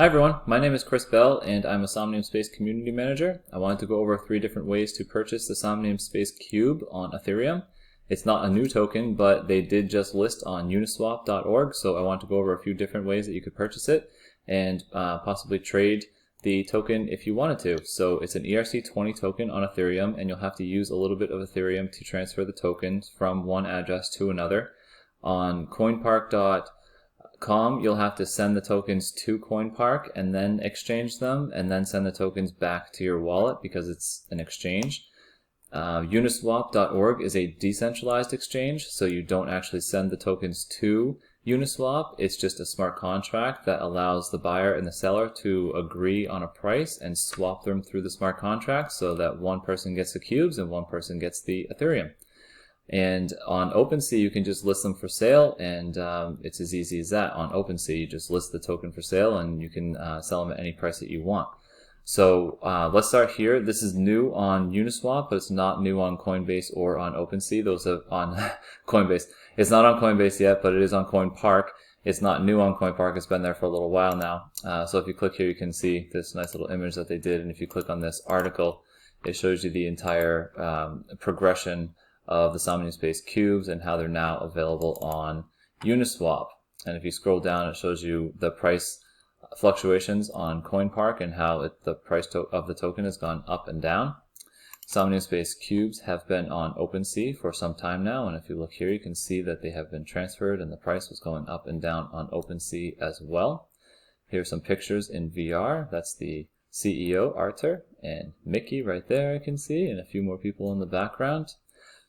Hi everyone, my name is Chris Bell and I'm a Somnium Space Community Manager. I wanted to go over 3 different ways to purchase the Somnium Space CUBE on Ethereum. It's not a new token, but they did just list on Uniswap.org, so I want to go over a few different ways that you could purchase it and possibly trade the token if you wanted to. So it's an ERC20 token on Ethereum, and you'll have to use a little bit of Ethereum to transfer the tokens from one address to another. On Coinpark.com, you'll have to send the tokens to Coinpark and then exchange them, and then send the tokens back to your wallet because it's an exchange. Uniswap.org is a decentralized exchange, so you don't actually send the tokens to Uniswap. It's just a smart contract that allows the buyer and the seller to agree on a price and swap them through the smart contract so that one person gets the cubes and one person gets the Ethereum. And on OpenSea, you can just list them for sale, and it's as easy as that. On OpenSea, you just list the token for sale, and you can sell them at any price that you want. So let's start here. This is new on Uniswap, but it's not new on Coinbase or on OpenSea. Those are on Coinbase. It's not on Coinbase yet, but it is on Coinpark. It's not new on Coinpark. It's been there for a little while now. So if you click here, you can see this nice little image that they did. And if you click on this article, it shows you the entire progression of the Somnium Space cubes and how they're now available on Uniswap. And if you scroll down, it shows you the price fluctuations on Coinpark and how the price of the token has gone up and down. Somnium Space cubes have been on OpenSea for some time now, and if you look here, you can see that they have been transferred and the price was going up and down on OpenSea as well. Here are some pictures in VR. That's the CEO, Arthur, and Mickey right there I can see, and a few more people in the background.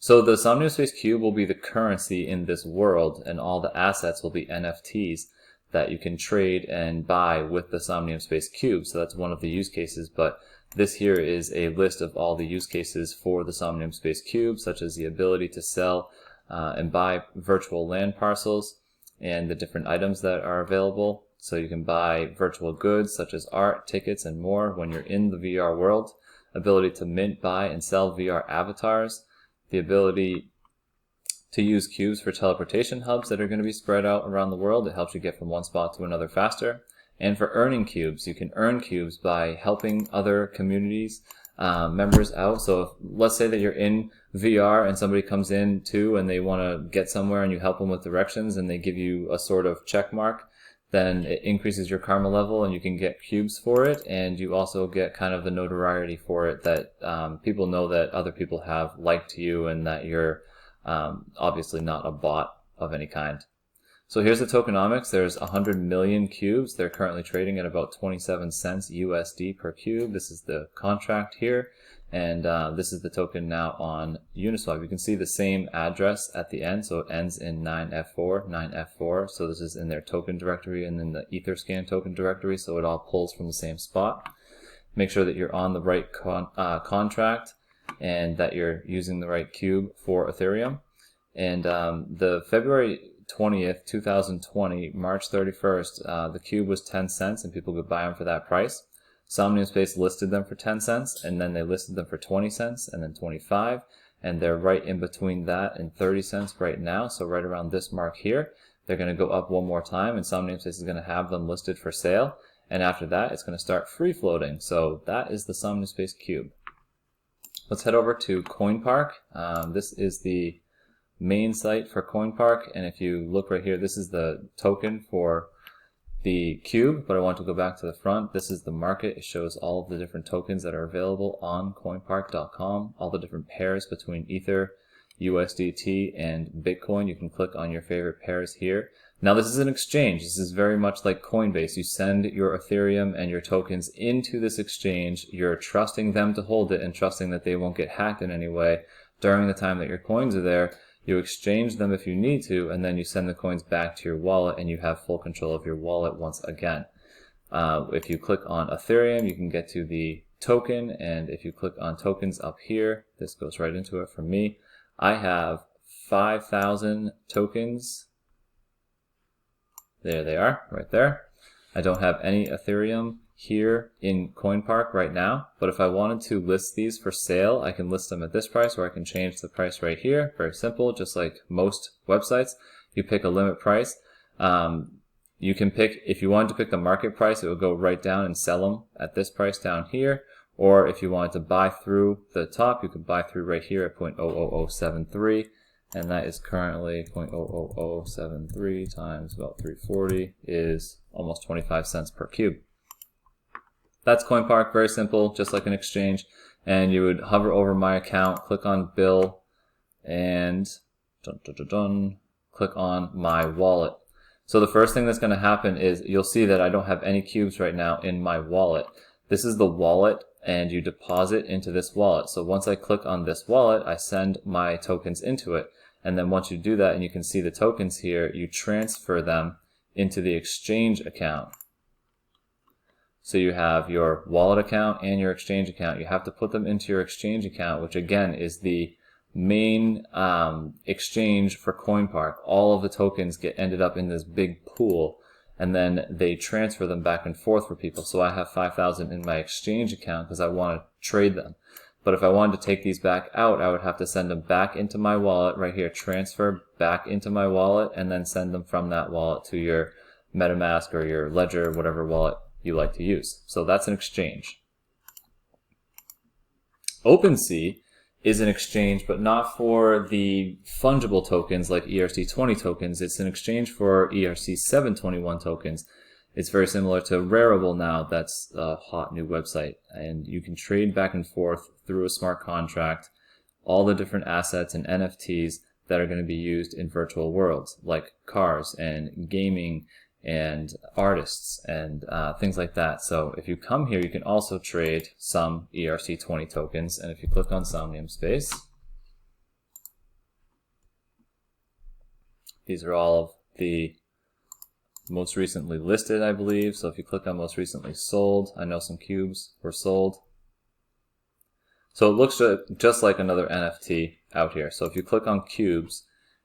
So the Somnium Space Cube will be the currency in this world, and all the assets will be NFTs that you can trade and buy with the Somnium Space Cube. So that's one of the use cases, but this here is a list of all the use cases for the Somnium Space Cube, such as the ability to sell and buy virtual land parcels and the different items that are available. So you can buy virtual goods such as art, tickets, and more when you're in the VR world. Ability to mint, buy, and sell VR avatars. The ability to use cubes for teleportation hubs that are going to be spread out around the world. It helps you get from one spot to another faster. And for earning cubes, you can earn cubes by helping other communities members out. So if, let's say that you're in VR and somebody comes in too and they want to get somewhere and you help them with directions and they give you a sort of check mark, then it increases your karma level and you can get cubes for it, and you also get kind of the notoriety for it that people know that other people have liked you and that you're obviously not a bot of any kind. So here's the tokenomics. There's 100 million cubes. They're currently trading at about 27 cents USD per cube. This is the contract here, and this is the token now on Uniswap. You can see the same address at the end, so it ends in 9F4. So this is in their token directory and in the EtherScan token directory, so it all pulls from the same spot. Make sure that you're on the right contract and that you're using the right cube for Ethereum. And the February 20th, 2020, March 31st, the cube was 10 cents and people could buy them for that price. Somnium Space listed them for 10 cents, and then they listed them for 20 cents and then 25, and they're right in between that and 30 cents right now, so right around this mark here. They're going to go up one more time, and Somnium Space is going to have them listed for sale, and after that it's going to start free floating. So that is the Somnium Space Cube. Let's head over to Coinpark. This is the main site for Coinpark, and if you look right here, this is the token for the cube, but I want to go back to the front. This is the market. It shows all of the different tokens that are available on Coinpark.com, all the different pairs between Ether, USDT, and Bitcoin. You can click on your favorite pairs here. Now this is an exchange. This is very much like Coinbase. You send your Ethereum and your tokens into this exchange. You're trusting them to hold it and trusting that they won't get hacked in any way during the time that your coins are there. You exchange them if you need to, and then you send the coins back to your wallet, and you have full control of your wallet once again. If you click on Ethereum, you can get to the token, and if you click on tokens up here, this goes right into it for me. I have 5,000 tokens. There they are, right there. I don't have any Ethereum here in Coinpark right now, but if I wanted to list these for sale, I can list them at this price, or I can change the price right here. Very simple, just like most websites. You pick a limit price. you can pick, if you wanted to pick the market price, it would go right down and sell them at this price down here. Or if you wanted to buy through the top, you could buy through right here at 0.00073. And that is currently 0.00073 times about 340 is almost 25 cents per cube. That's Coinpark, very simple, just like an exchange. And you would hover over my account, click on bill, and click on my wallet. So the first thing that's going to happen is you'll see that I don't have any cubes right now in my wallet. This is the wallet, and you deposit into this wallet. So once I click on this wallet, I send my tokens into it. And then once you do that, and you can see the tokens here, you transfer them into the exchange account. So you have your wallet account and your exchange account. You have to put them into your exchange account, which again is the main exchange for Coinpark. All of the tokens get ended up in this big pool, and then they transfer them back and forth for people. So I have 5,000 in my exchange account because I want to trade them. But if I wanted to take these back out, I would have to send them back into my wallet right here, transfer back into my wallet, and then send them from that wallet to your MetaMask or your Ledger, whatever wallet you like to use. So that's an exchange. OpenSea is an exchange, but not for the fungible tokens like ERC20 tokens. It's an exchange for ERC721 tokens. It's very similar to Rarible now. That's a hot new website, and you can trade back and forth through a smart contract all the different assets and NFTs that are going to be used in virtual worlds, like cars and gaming and artists and things like that. So if you come here, you can also trade some ERC20 tokens, and if you click on Somnium space, these are all of the most recently listed, I believe. So if you click on most recently sold, I know some cubes were sold. So it looks just like another NFT out here. So if you click on cubes,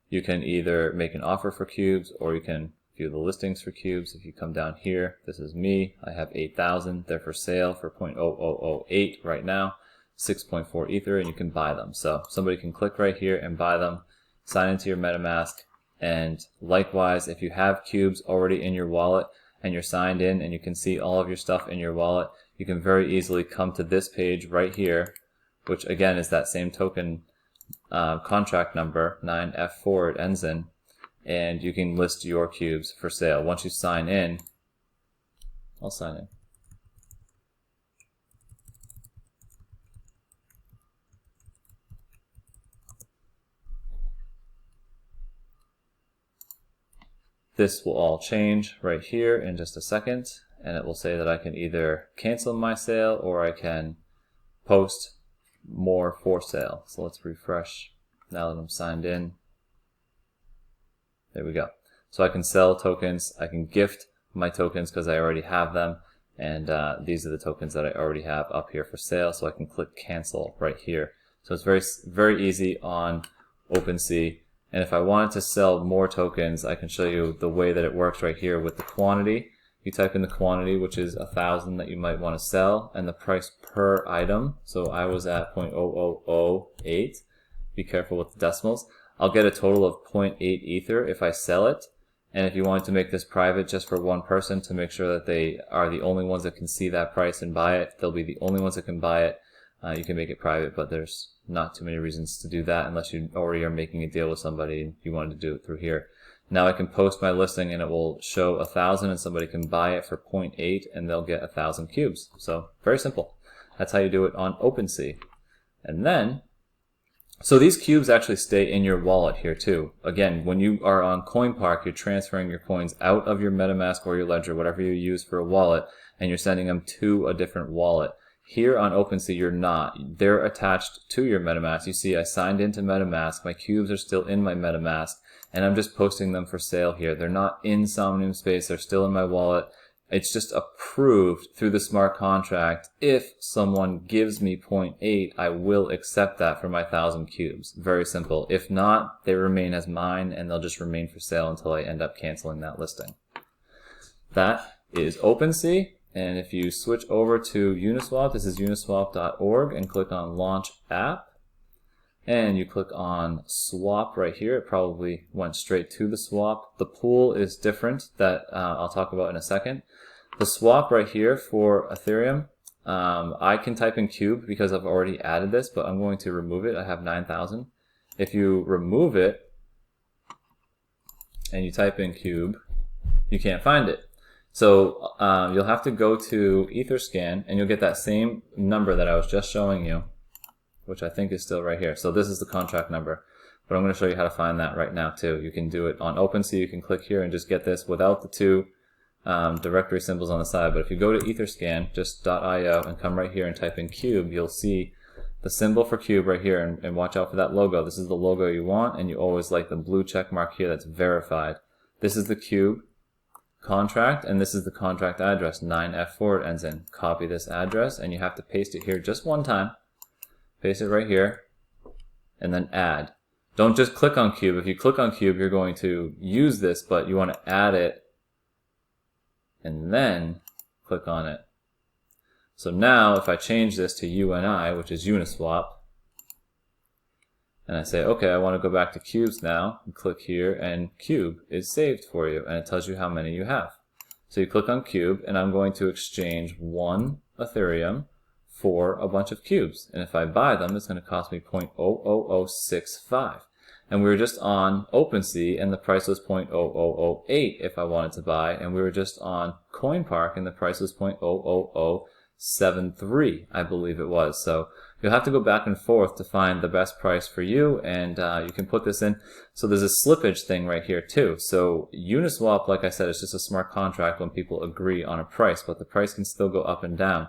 you can either make an offer for cubes, or you can view the listings for cubes. If you come down here, this is me. I have 8,000. They're for sale for 0.0008 right now, 6.4 Ether, and you can buy them. So somebody can click right here and buy them, sign into your MetaMask. And likewise, if you have cubes already in your wallet and you're signed in and you can see all of your stuff in your wallet, you can very easily come to this page right here, which again is that same token contract number, 9F4 it ends in, and you can list your cubes for sale. Once you sign in, I'll sign in. This will all change right here in just a second, and it will say that I can either cancel my sale or I can post more for sale. So let's refresh now that I'm signed in. There we go. So I can sell tokens, I can gift my tokens because I already have them, and these are the tokens that I already have up here for sale, so I can click cancel right here. So it's very easy on OpenSea. And if I wanted to sell more tokens, I can show you the way that it works right here with the quantity. You type in the quantity, which is 1,000 that you might want to sell, and the price per item. So I was at 0.0008. Be careful with the decimals. I'll get a total of 0.8 Ether if I sell it. And if you wanted to make this private just for one person to make sure that they are the only ones that can see that price and buy it, they'll be the only ones that can buy it. You can make it private, but there's not too many reasons to do that unless you already are making a deal with somebody and you wanted to do it through here. Now I can post my listing and it will show 1,000 and somebody can buy it for 0.8 and they'll get 1,000 cubes. So very simple. That's how you do it on OpenSea. And then, so these cubes actually stay in your wallet here too. Again, when you are on Coinpark, you're transferring your coins out of your MetaMask or your Ledger, whatever you use for a wallet, and you're sending them to a different wallet. Here on OpenSea, you're not. They're attached to your MetaMask. You see, I signed into MetaMask. My cubes are still in my MetaMask, and I'm just posting them for sale here. They're not in Somnium space. They're still in my wallet. It's just approved through the smart contract. If someone gives me 0.8, I will accept that for my 1,000 cubes. Very simple. If not, they remain as mine, and they'll just remain for sale until I end up canceling that listing. That is OpenSea. And if you switch over to Uniswap, this is uniswap.org, and click on Launch App, and you click on swap right here. It probably went straight to the swap. The pool is different, that I'll talk about in a second. The swap right here for Ethereum, I can type in CUBE because I've already added this, but I'm going to remove it. I have 9,000. If you remove it and you type in CUBE, you can't find it. So you'll have to go to Etherscan and you'll get that same number that I was just showing you, which I think is still right here. So this is the contract number, but I'm going to show you how to find that right now too. You can do it on OpenSea. You can click here and just get this without the two directory symbols on the side. But if you go to Etherscan, just .io, and come right here and type in CUBE, you'll see the symbol for CUBE right here, and watch out for that logo. This is the logo you want, and you always like the blue check mark here that's verified. This is the CUBE contract, and this is the contract address. 9F4 it ends in. Copy this address, and you have to paste it here just one time. Paste it right here, and then add. Don't just click on CUBE. If you click on CUBE, you're going to use this, but you want to add it and then click on it. So now if I change this to UNI, which is Uniswap, and I say, okay, I want to go back to cubes now, and click here, and CUBE is saved for you, and it tells you how many you have. So you click on CUBE, and I'm going to exchange 1 Ethereum for a bunch of cubes. And if I buy them, it's going to cost me 0.00065. And we were just on OpenSea, and the price was 0.0008 if I wanted to buy, and we were just on Coinpark, and the price was 0.00073, I believe it was. So you'll have to go back and forth to find the best price for you, and you can put this in. So there's a slippage thing right here too. So Uniswap, like I said, is just a smart contract when people agree on a price, but the price can still go up and down.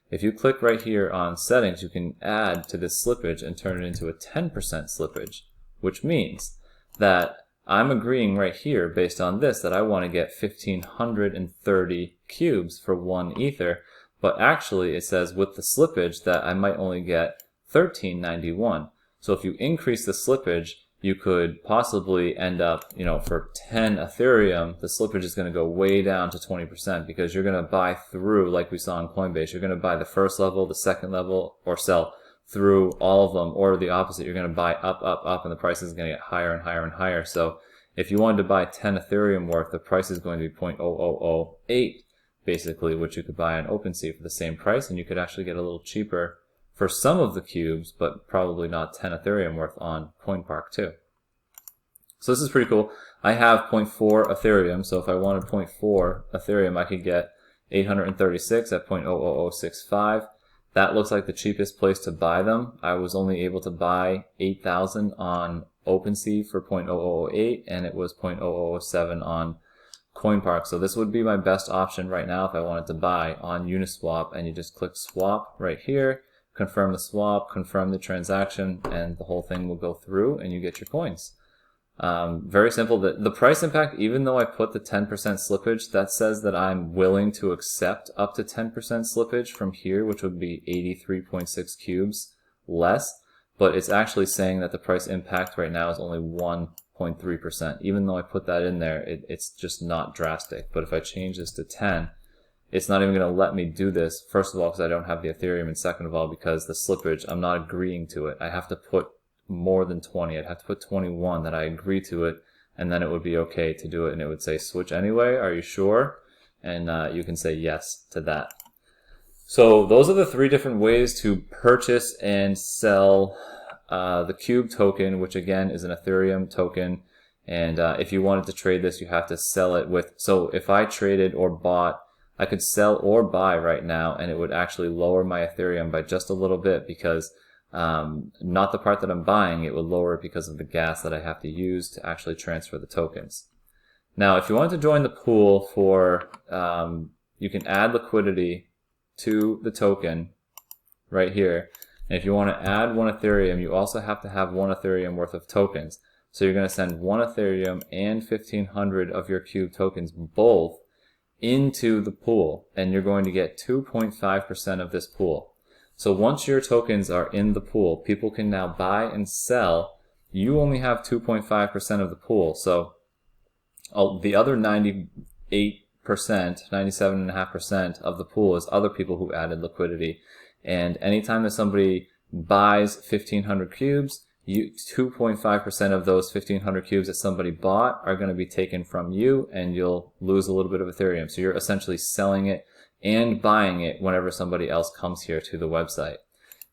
If you click right here on settings, you can add to this slippage and turn it into a 10% slippage, which means that I'm agreeing right here based on this that I want to get 1,530 cubes for 1 Ether, but actually it says with the slippage that I might only get 1,391. So if you increase the slippage, you could possibly end up, for 10 Ethereum, the slippage is going to go way down to 20% because you're going to buy through, like we saw on Coinbase, you're going to buy the first level, the second level, or sell through all of them, or the opposite, you're going to buy up, up, up, and the price is going to get higher and higher and higher. So if you wanted to buy 10 Ethereum worth, the price is going to be 0.0008, basically, which you could buy on OpenSea for the same price, and you could actually get a little cheaper for some of the cubes, but probably not 10 Ethereum worth on Coinpark too. So this is pretty cool. I have 0.4 Ethereum, so if I wanted 0.4 Ethereum, I could get 836 at 0.00065. That looks like the cheapest place to buy them. I was only able to buy 8,000 on OpenSea for 0.0008, and it was 0.0007 on Coinpark. So this would be my best option right now if I wanted to buy on Uniswap, and you just click swap right here, confirm the swap, confirm the transaction, and the whole thing will go through and you get your coins. Very simple. The price impact, even though I put the 10% slippage, that says that I'm willing to accept up to 10% slippage from here, which would be 83.6 cubes less, but it's actually saying that the price impact right now is only 1.3%. Even though I put that in there, it's just not drastic. But if I change this to 10, it's not even going to let me do this, first of all, because I don't have the Ethereum, and second of all, because the slippage, I'm not agreeing to it. I have to put more than 20. I'd have to put 21 that I agree to it, and then it would be okay to do it, and it would say, switch anyway, are you sure? And you can say yes to that. So those are the 3 different ways to purchase and sell the CUBE token, which again is an Ethereum token. And if you wanted to trade this, you have to sell it with, so if I traded or bought, I could sell or buy right now, and it would actually lower my Ethereum by just a little bit because not the part that I'm buying, it would lower it because of the gas that I have to use to actually transfer the tokens. Now, if you want to join the pool for, you can add liquidity to the token right here. And if you want to add 1 Ethereum, you also have to have 1 Ethereum worth of tokens. So you're going to send 1 Ethereum and 1,500 of your CUBE tokens both into the pool, and you're going to get 2.5% of this pool. So once your tokens are in the pool, people can now buy and sell. You only have 2.5% of the pool. So the other 98%, 97.5% of the pool is other people who added liquidity. And anytime that somebody buys 1,500 cubes, 2.5% of those 1,500 cubes that somebody bought are going to be taken from you, and you'll lose a little bit of Ethereum. So you're essentially selling it and buying it whenever somebody else comes here to the website.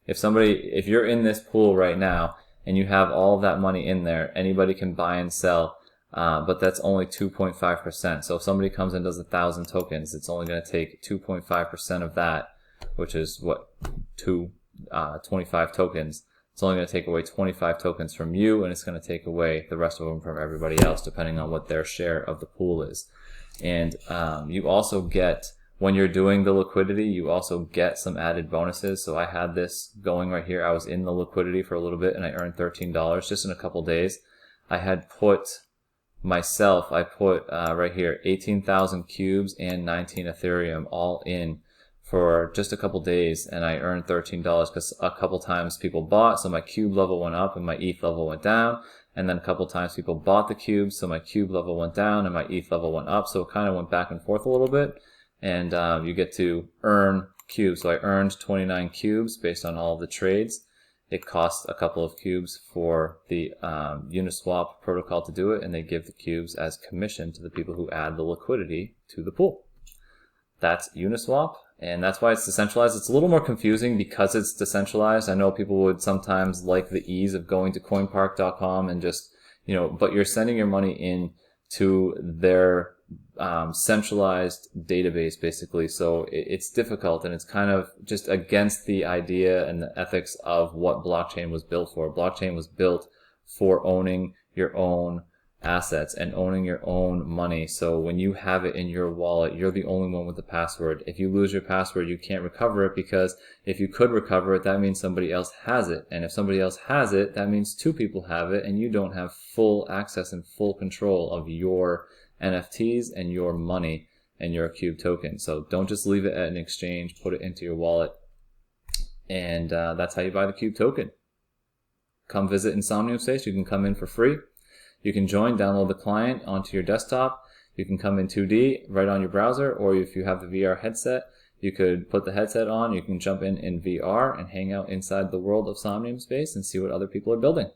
If you're in this pool right now and you have all of that money in there, anybody can buy and sell, but that's only 2.5%. So if somebody comes and does 1,000 tokens, it's only going to take 2.5% of that, which is what, 25 tokens. It's only going to take away 25 tokens from you, and it's going to take away the rest of them from everybody else, depending on what their share of the pool is. And you also get, when you're doing the liquidity, you also get some added bonuses. So I had this going right here. I was in the liquidity for a little bit, and I earned $13 just in a couple days. I had put myself, right here, 18,000 cubes and 19 Ethereum all in for just a couple days, and I earned $13 because a couple times people bought, so my cube level went up and my ETH level went down, and then a couple times people bought the cubes, so my cube level went down and my ETH level went up. So it kind of went back and forth a little bit, and you get to earn cubes. So I earned 29 cubes based on all of the trades. It costs a couple of cubes for the Uniswap protocol to do it, and they give the cubes as commission to the people who add the liquidity to the pool. That's Uniswap, and that's why it's decentralized. It's a little more confusing because it's decentralized. I know people would sometimes like the ease of going to coinpark.com and just, but you're sending your money in to their centralized database, basically. So it's difficult, and it's kind of just against the idea and the ethics of what blockchain was built for. Blockchain was built for owning your own assets and owning your own money. So when you have it in your wallet, you're the only one with the password. If you lose your password, you can't recover it, because if you could recover it, that means somebody else has it. And if somebody else has it, that means two people have it, and you don't have full access and full control of your NFTs and your money and your CUBE token. So don't just leave it at an exchange, put it into your wallet, and that's how you buy the CUBE token. Come visit in Somnium Space. You can come in for free. You can join, download the client onto your desktop. You can come in 2D right on your browser, or if you have the VR headset, you could put the headset on. You can jump in VR and hang out inside the world of Somnium Space and see what other people are building.